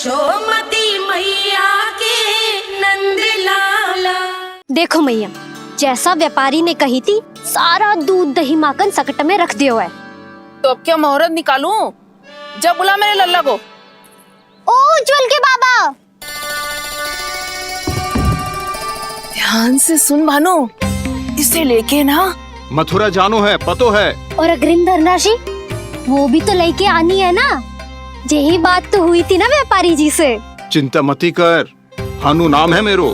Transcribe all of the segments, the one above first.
यशोमती मैया के नंद लाला। देखो मैया, जैसा व्यापारी ने कही थी सारा दूध दही माखन सकट में रख दियो है। तो अब क्या मुहूर्त निकालूं? जब बुला मेरे लल्ला को। ओ उज्जवल के बाबा, ध्यान से सुन भानु, इसे लेके ना मथुरा जानो है, पतो है। और अग्रिम धनराशि वो भी तो लेके आनी है ना। यही बात तो हुई थी ना व्यापारी जी से। चिंता मती कर, भानु नाम है मेरो।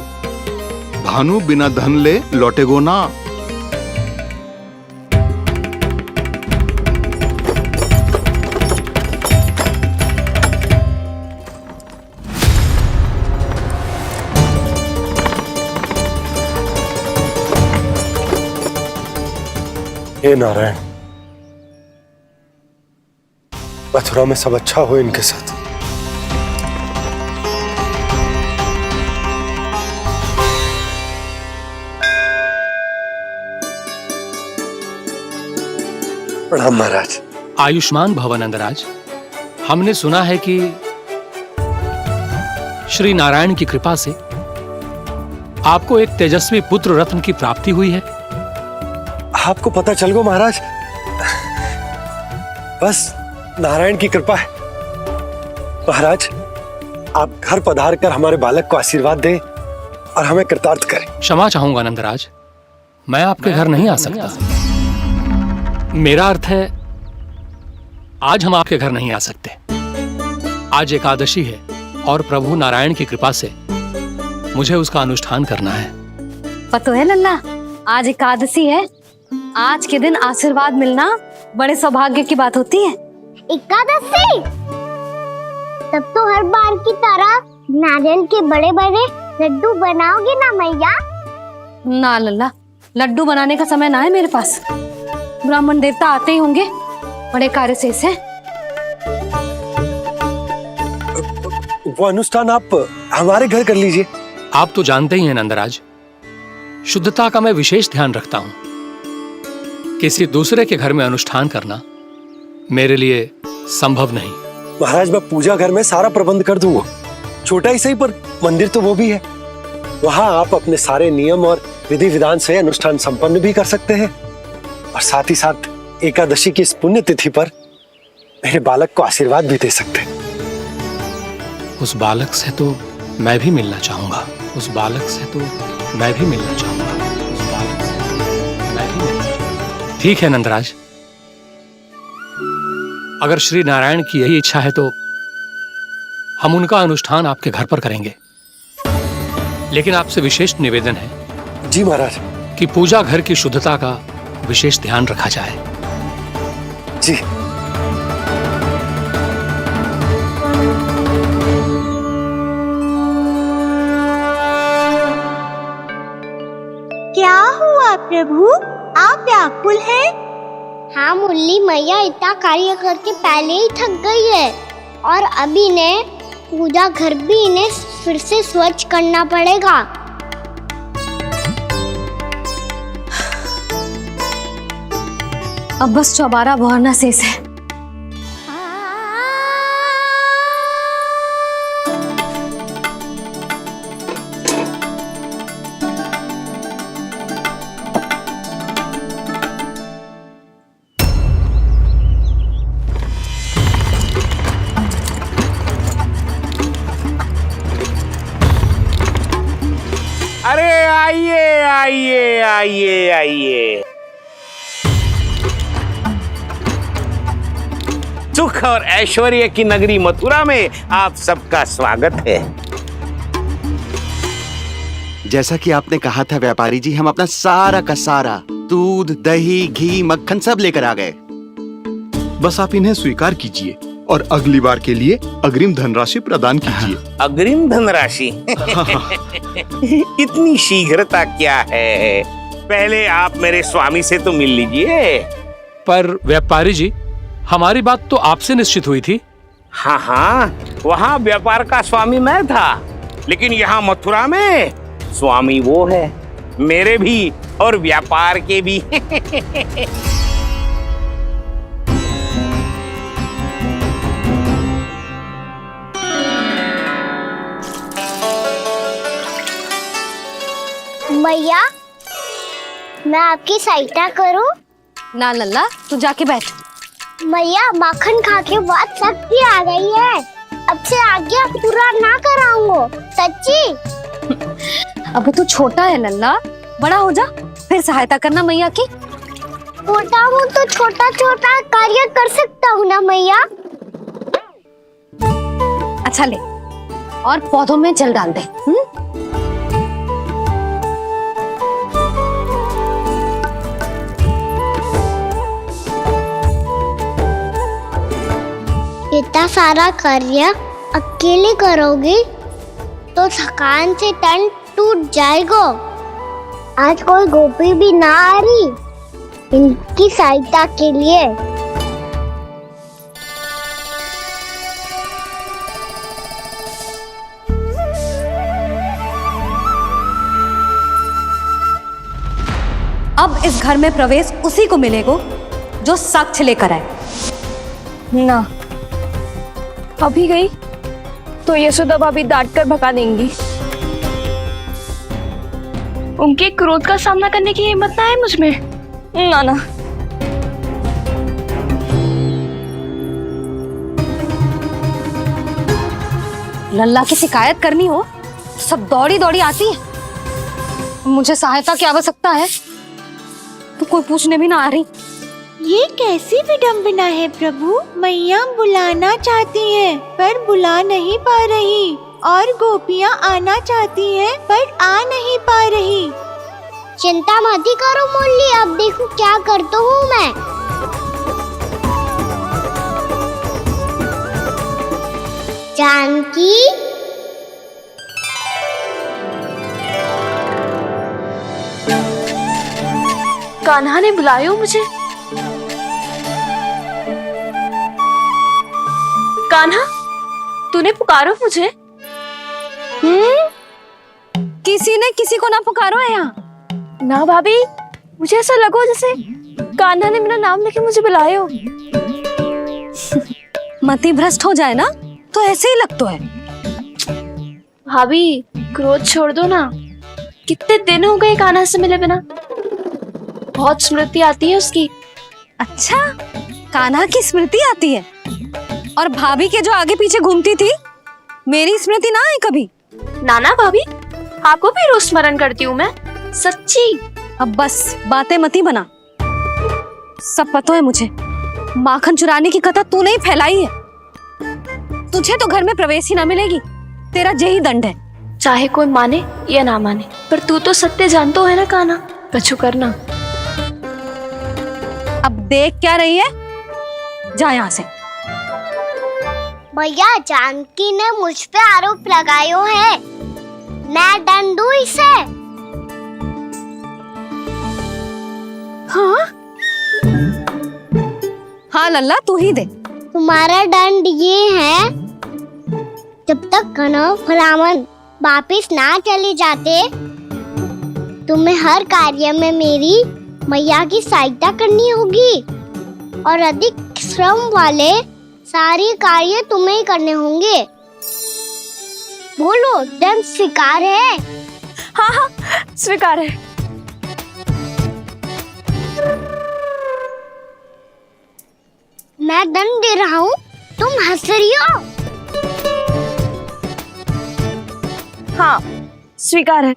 भानु बिना धन ले लौटेगो ना। हे नारायण, मथुरा में सब अच्छा हो इनके साथ। प्रणाम महाराज। आयुष्मान भव नंदराज। हमने सुना है कि श्री नारायण की कृपा से आपको एक तेजस्वी पुत्र रत्न की प्राप्ति हुई है। आपको पता चल गो महाराज, बस नारायण की कृपा है। महाराज, आप घर पधार कर हमारे बालक को आशीर्वाद दें और हमें कृतार्थ करें। क्षमा चाहूंगा नंदराज, मैं आपके घर नहीं आ सकता। मेरा अर्थ है आज हम आपके घर नहीं आ सकते। आज एकादशी है और प्रभु नारायण की कृपा से मुझे उसका अनुष्ठान करना है। पतो है लल्ला, आज एकादशी है। आज के दिन आशीर्वाद मिलना बड़े सौभाग्य की बात होती है। एकादशी? तब तो हर बार की तरह नारियल के बड़े बड़े लड्डू बनाओगे ना मैया? ना लल्ला, लड्डू बनाने का समय ना है मेरे पास। ब्राह्मण देवता आते ही होंगे, बड़े कार्य शेष है। वो अनुष्ठान आप हमारे घर कर लीजिए। आप तो जानते ही हैं नंदराज, शुद्धता का मैं विशेष ध्यान रखता हूं। किसी दूसरे के घर में अनुष्ठान करना मेरे लिए संभव नहीं। महाराज, मैं पूजा घर में सारा प्रबंध कर दूंगा। छोटा ही सही, पर मंदिर तो वो भी है। वहां आप अपने सारे नियम और विधि विधान से अनुष्ठान संपन्न भी कर सकते हैं और साथ ही साथ एकादशी की इस पुण्य तिथि पर मेरे बालक को आशीर्वाद भी दे सकते हैं। उस बालक से तो मैं भी मिलना चाहूंगा। उस बालक से तो मैं भी मिलना चाहूंगा। उस बालक से तो मैं भी मिलना चाहूंगा। ठीक है नंदराज, अगर श्री नारायण की यही इच्छा है तो हम उनका अनुष्ठान आपके घर पर करेंगे। लेकिन आपसे विशेष निवेदन है जी महाराज, कि पूजा घर की शुद्धता का विशेष ध्यान रखा जाए। जी। क्या हुआ प्रभु, आप व्याकुल हैं? हाँ मुरली मैया इतना कार्य करके पहले ही थक गई है और अब इन्हें पूजा घर भी इन्हें फिर से स्वच्छ करना पड़ेगा। अब बस चौबारा बहाना शेष है। अरे आइए आइए आइए आइए, सुख और ऐश्वर्य की नगरी मथुरा में आप सबका स्वागत है। जैसा कि आपने कहा था व्यापारी जी, हम अपना सारा का सारा दूध दही घी मक्खन सब लेकर आ गए। बस आप इन्हें स्वीकार कीजिए और अगली बार के लिए अग्रिम धनराशि प्रदान कीजिए। अग्रिम धनराशि? इतनी शीघ्रता क्या है? पहले आप मेरे स्वामी से तो मिल लीजिए। पर व्यापारी जी, हमारी बात तो आपसे निश्चित हुई थी। हाँ हाँ, वहाँ व्यापार का स्वामी मैं था, लेकिन यहाँ मथुरा में स्वामी वो है, मेरे भी और व्यापार के भी। मैया, मैं आपकी सहायता करूं? ना लल्ला, तू जाके बैठ। मैया, माखन खा के बहुत शक्ति आ गई है। अब से आगे पूरा ना कराऊंगा, सच्ची। अब तू छोटा है लल्ला, बड़ा हो जा फिर सहायता करना मैया की। छोटा हूँ तो छोटा छोटा कार्य कर सकता हूँ ना मैया। अच्छा ले, और पौधों में जल डाल दे। इतना सारा कार्य अकेले करोगी तो थकान से तन टूट जाएगा। आज कोई गोपी भी ना आ रही इनकी सहायता के लिए। अब इस घर में प्रवेश उसी को मिलेगा जो साक्ष्य लेकर आए। ना, अभी गई तो यशोदा भाभी डांट कर भगा देंगी। उनके क्रोध का सामना करने की हिम्मत ना है मुझ में। ना ना, लल्ला की शिकायत करनी हो तो सब दौड़ी दौड़ी आती है। मुझे सहायता की आवश्यकता है तो कोई पूछने भी ना आ रही। ये कैसी विडंबना है प्रभु। मैया बुलाना चाहती हैं पर बुला नहीं पा रही, और गोपियाँ आना चाहती हैं पर आ नहीं पा रही। चिंता मत करो मुरली, अब देखो क्या करता हूँ मैं। जानकी, कान्हा ने बुलाया हो मुझे। कान्हा, तूने पुकारो मुझे। किसी ने किसी को ना पुकारो है यहाँ। ना भाभी, मुझे ऐसा लगो जैसे कान्हा ने मेरा नाम लेके मुझे बुलाया हो। मति भ्रष्ट हो जाए ना तो ऐसे ही लगता है। भाभी, क्रोध छोड़ दो ना। कितने दिन हो गए कान्हा से मिले बिना। बहुत स्मृति आती है उसकी। अच्छा, कान्हा की स्मृति आती है? और भाभी के जो आगे पीछे घूमती थी, मेरी स्मृति ना आई कभी? नाना भाभी, आपको भी रोज स्मरण करती हूँ मैं, सच्ची। अब बस बातें मत ही बना। सब पता है मुझे। माखन चुराने की कथा तूने ही फैलाई है। तुझे तो घर में प्रवेश ही ना मिलेगी। तेरा यही दंड है। चाहे कोई माने या ना माने, पर तू तो सत्य जानतो है ना कान्हा। कछु करना। अब देख क्या रही है, जा यहाँ से। भैया, जानकी ने मुझ पे आरोप लगायो है, मैं दंड दूं इसे। हाँ हाँ लल्ला, तू ही दे। तुम्हारा दंड ये है, जब तक कनव ब्राह्मण वापिस ना चले जाते, तुम्हें हर कार्य में मेरी मैया की सहायता करनी होगी, और अधिक श्रम वाले सारे कार्य तुम्हें ही करने होंगे। बोलो, दंड स्वीकार है? हाँ हाँ, स्वीकार है। मैं दंड दे रहा हूँ, तुम हंस रही हो? हाँ, स्वीकार है।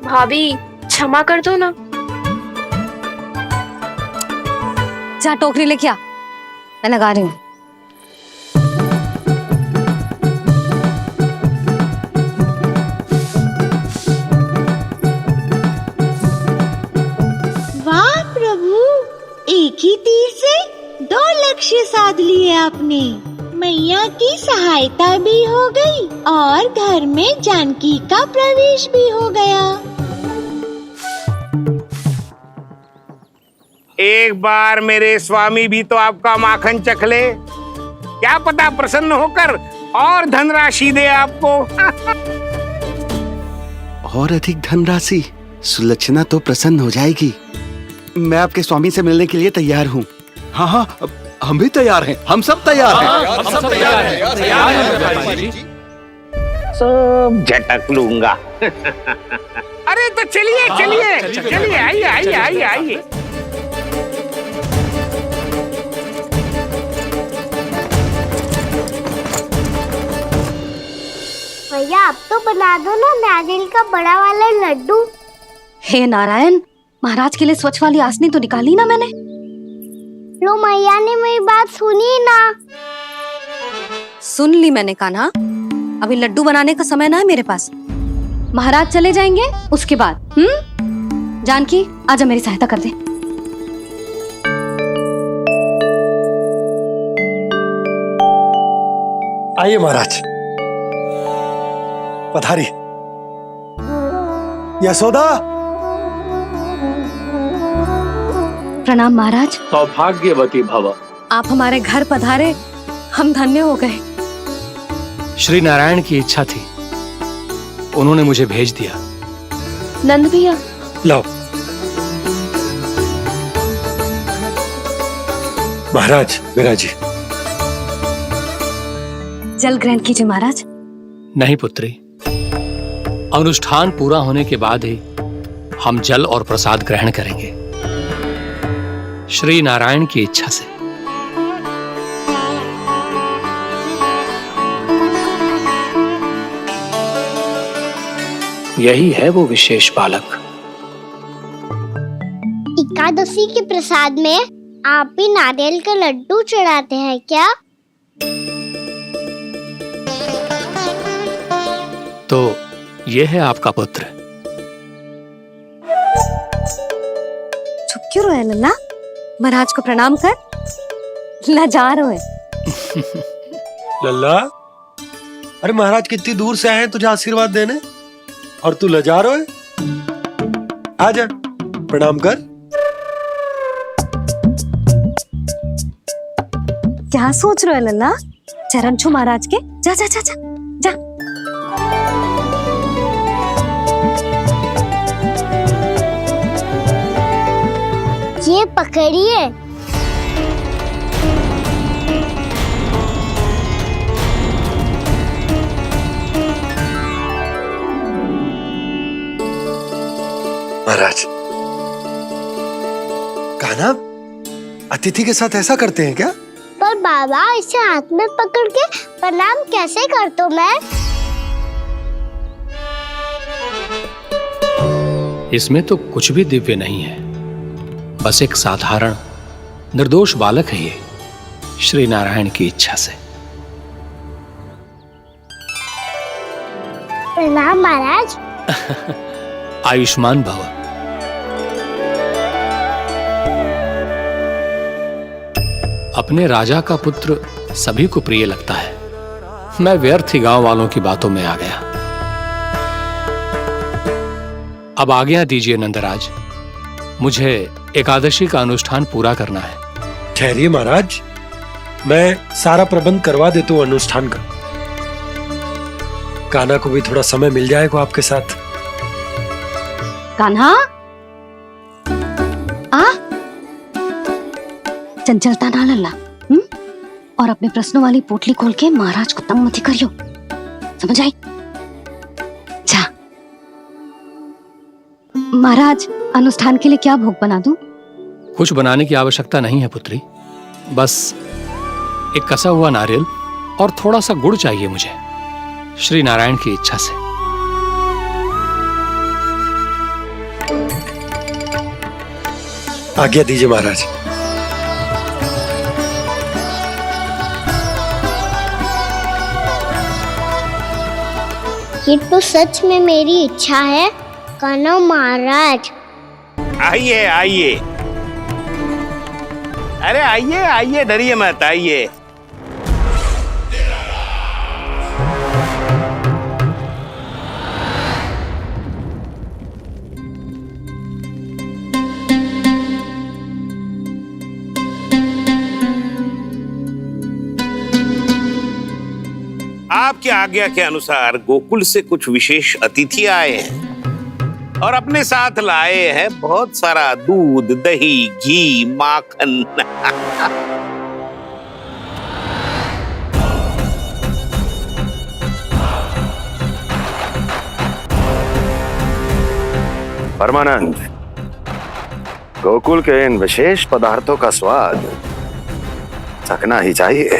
भाभी, क्षमा कर दो ना। जा टोकरी लेके आ, मैं लगा रही हूँ। वाह प्रभु, एक ही तीर से 2 लक्ष्य साध लिए आपने। मैया की सहायता भी हो गई और घर में जानकी का प्रवेश भी हो गया। एक बार मेरे स्वामी भी तो आपका माखन चख ले, क्या पता प्रसन्न होकर और धनराशि दे आपको। और अधिक धनराशि? सुलक्षणा तो प्रसन्न हो जाएगी। मैं आपके स्वामी से मिलने के लिए तैयार हूँ। हाँ हाँ, हम भी तैयार हैं, हम सब तैयार हैं। हम सब तैयार हैं, तैयार हैं व्यापारी जी। सब झटक लूंगा। अरे तो चलिए चलिए चलिए, आइए आइए आइए आइए। भैया आप तो बना दो ना नारियल का बड़ा वाला लड्डू। हे नारायण, महाराज के लिए स्वच्छ वाली आसनी तो निकाली ना मैंने। लो मैया ने मेरी बात सुनी ना। सुन ली मैंने कान्हा, अभी लड्डू बनाने का समय ना है मेरे पास। महाराज चले जाएंगे उसके बाद। जानकी आजा मेरी सहायता कर दे। आइए महाराज, पधारी। यशोदा। प्रणाम महाराज। सौभाग्यवती भव। आप हमारे घर पधारे, हम धन्य हो गए। श्री नारायण की इच्छा थी, उन्होंने मुझे भेज दिया। नंद भैया लाओ। महाराज विराजी। जल ग्रहण कीजिए महाराज। नहीं पुत्री, अनुष्ठान पूरा होने के बाद ही हम जल और प्रसाद ग्रहण करेंगे, श्री नारायण की इच्छा से। यही है वो विशेष बालक। एकादशी के प्रसाद में आप भी नारियल का लड्डू चढ़ाते हैं क्या? तो ये है आपका पुत्र। चुप क्यों रोए लल्ला? महाराज को प्रणाम कर। लजा रोए। लल्ला, अरे महाराज कितनी दूर से आए हैं तुझे आशीर्वाद देने, और तू लजा रहा है? आजा प्रणाम कर। क्या सोच रहे हो लल्ला? चरण छू महाराज के। जा जा जा जा जा। ये पकड़िए। महाराज, कान्हा, अतिथि के साथ ऐसा करते हैं क्या? पर बाबा, इसे हाथ में पकड़ के प्रणाम कैसे करता हूँ मैं? इसमें तो कुछ भी दिव्य नहीं है, बस एक साधारण निर्दोष बालक है ये, श्री नारायण की इच्छा से। प्रणाम महाराज। आयुष्मान भव। अपने राजा का पुत्र सभी को प्रिय लगता है। मैं व्यर्थ ही गांव वालों की बातों में आ गया। अब आज्ञा दीजिए नंदराज, मुझे एकादशी का अनुष्ठान पूरा करना है। ठहरिए महाराज, मैं सारा प्रबंध करवा देता हूँ अनुष्ठान का। कान्हा को भी थोड़ा समय मिल जाएगा आपके साथ। कान्हा, आ चंचलता ना लल्ला। और अपने प्रश्नों वाली पोटली खोल के महाराज को तंग मत करियो, समझ आई? जा। महाराज, अनुष्ठान के लिए क्या भोग बना दूं? कुछ बनाने की आवश्यकता नहीं है पुत्री, बस एक कसा हुआ नारियल और थोड़ा सा गुड़ चाहिए मुझे, श्री नारायण की इच्छा से। आज्ञा दीजिए महाराज। ये तो सच में मेरी इच्छा है कान्हा महाराज। आइए आइए, अरे आइए आइए, डरिए मत, आइए। आपकी आज्ञा के अनुसार गोकुल से कुछ विशेष अतिथि आए हैं और अपने साथ लाए हैं बहुत सारा दूध, दही, घी, माखन। परमानंद, गोकुल के इन विशेष पदार्थों का स्वाद चखना ही चाहिए।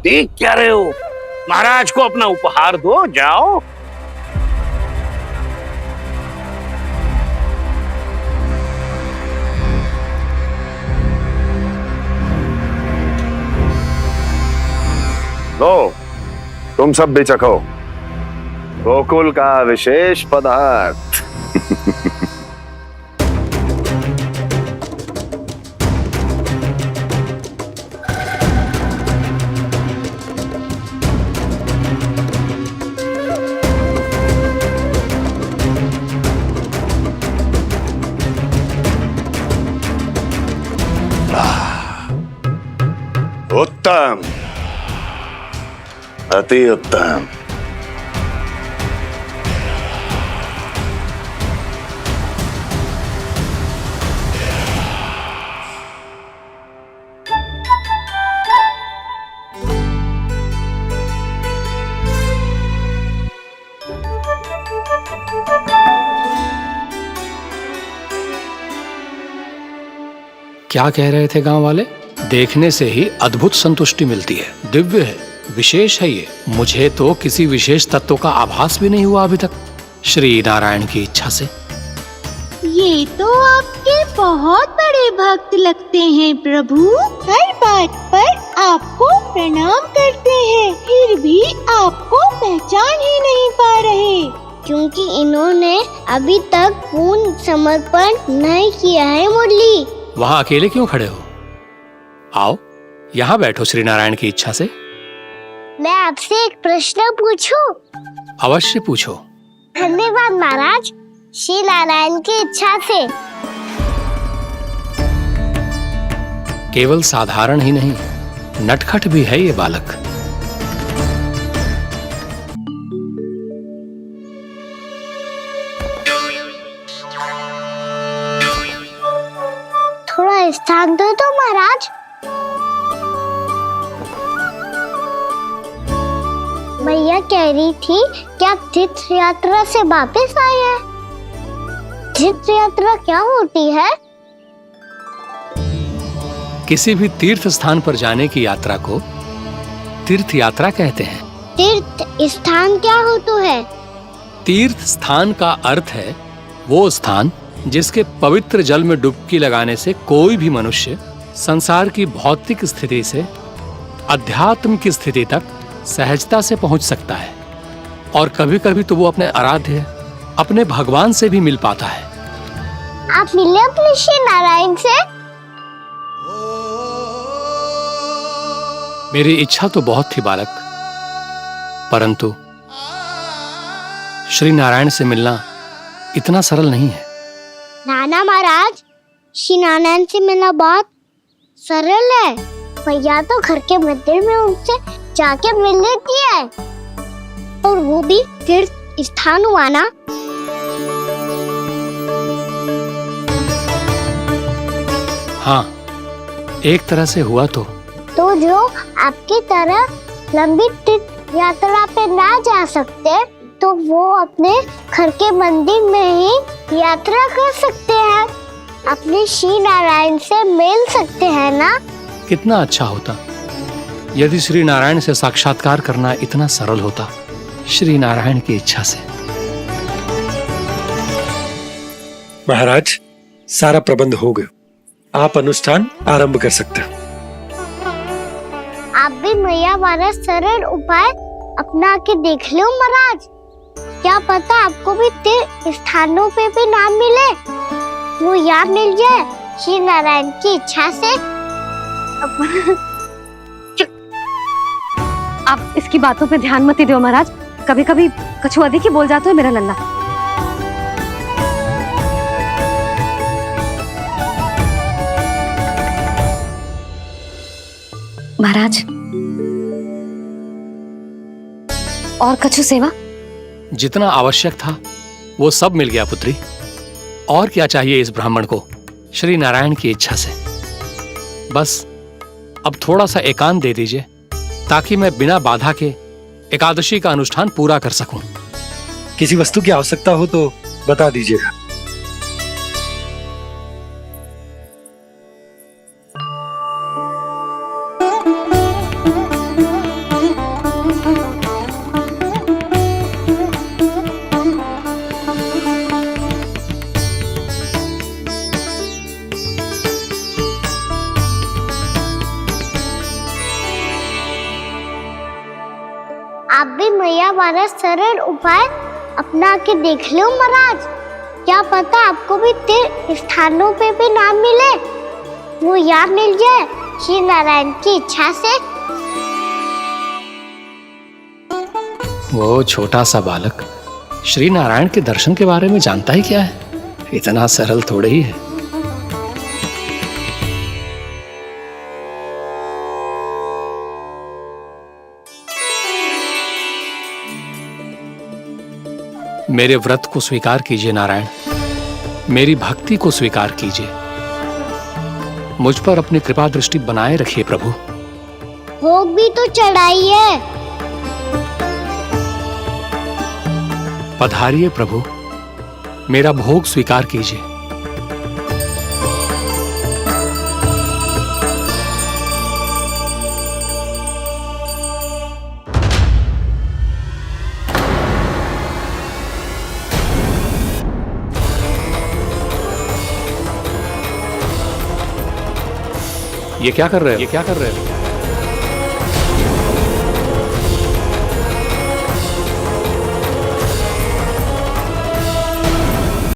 देख क्या रहे हो? महाराज को अपना उपहार दो, जाओ। लो, तुम सब भी चखो गोकुल का विशेष पदार्थ। उत्तम, अति उत्तम। क्या कह रहे थे गांव वाले? देखने से ही अद्भुत संतुष्टि मिलती है, दिव्य है, विशेष है ये। मुझे तो किसी विशेष तत्व का आभास भी नहीं हुआ अभी तक, श्री नारायण की इच्छा से। ये तो आपके बहुत बड़े भक्त लगते हैं प्रभु। हर बात पर आपको प्रणाम करते हैं, फिर भी आपको पहचान ही नहीं पा रहे। क्योंकि इन्होंने अभी तक पूर्ण समर्पण नहीं किया है मुरली। वहाँ अकेले क्यों खड़े हो? आओ यहाँ बैठो श्री नारायण की इच्छा से। मैं आपसे एक प्रश्न पूछूं? अवश्य पूछो। धन्यवाद महाराज, श्री नारायण की इच्छा से। केवल साधारण ही नहीं, नटखट भी है ये बालक। थोड़ा स्थान दो तो महाराज। मैया कह रही थी कि आप तीर्थ यात्रा से वापस आए हैं। तीर्थ यात्रा क्या होती है? किसी भी तीर्थ स्थान पर जाने की यात्रा को तीर्थ यात्रा कहते हैं। तीर्थ स्थान क्या होता है? तीर्थ स्थान का अर्थ है वो स्थान जिसके पवित्र जल में डुबकी लगाने से कोई भी मनुष्य संसार की भौतिक स्थिति से अध्यात्म की स्थिति तक सहजता से पहुंच सकता है, और कभी कभी तो वो अपने आराध्य, अपने भगवान से भी मिल पाता है। आप मिले अपने श्री नारायण से? मेरी इच्छा तो बहुत थी बालक, परंतु श्री नारायण से मिलना इतना सरल नहीं है। नाना महाराज, श्री नारायण से मिलना बहुत सरल है। भैया तो घर के मंदिर में उनसे जाके मिल लेती है, और वो भी तीर्थ स्थान हुआ ना। हाँ, एक तरह से हुआ तो जो आपकी तरह लंबी तीर्थ यात्रा पे ना जा सकते, तो वो अपने घर के मंदिर में ही यात्रा कर सकते हैं, अपने श्री नारायण से मिल सकते हैं ना। कितना अच्छा होता यदि श्री नारायण से साक्षात्कार करना इतना सरल होता, श्री नारायण की इच्छा से। महाराज, सारा प्रबंध हो गया, आप अनुष्ठान आरंभ कर सकते हो। आप भी मैया वाला सरल उपाय अपना के देख लो महाराज। क्या पता आपको भी तीर्थ स्थानों पे भी नाम मिले, वो याद मिल जाए श्री नारायण की इच्छा से। आप इसकी बातों पे ध्यान मत दो महाराज, कभी कभी कछु अधिक ही बोल जाते हो मेरा लल्ला। महाराज, और कछु सेवा? जितना आवश्यक था वो सब मिल गया पुत्री। और क्या चाहिए इस ब्राह्मण को श्री नारायण की इच्छा से? बस अब थोड़ा सा एकांत दे दीजिए, ताकि मैं बिना बाधा के एकादशी का अनुष्ठान पूरा कर सकूं। किसी वस्तु की आवश्यकता हो तो बता दीजिएगा। वाला सरल उपाय अपना के देख लो महाराज। क्या पता आपको भी तीर्थ स्थानों पे भी नाम मिले, वो यहाँ मिल जाए श्री नारायण की इच्छा से। वो छोटा सा बालक श्री नारायण के दर्शन के बारे में जानता ही क्या है? इतना सरल थोड़े ही है। मेरे व्रत को स्वीकार कीजिए नारायण, मेरी भक्ति को स्वीकार कीजिए, मुझ पर अपनी कृपा दृष्टि बनाए रखिए प्रभु। भोग भी तो चढ़ाइए। पधारिए प्रभु, मेरा भोग स्वीकार कीजिए। ये क्या कर रहे हो?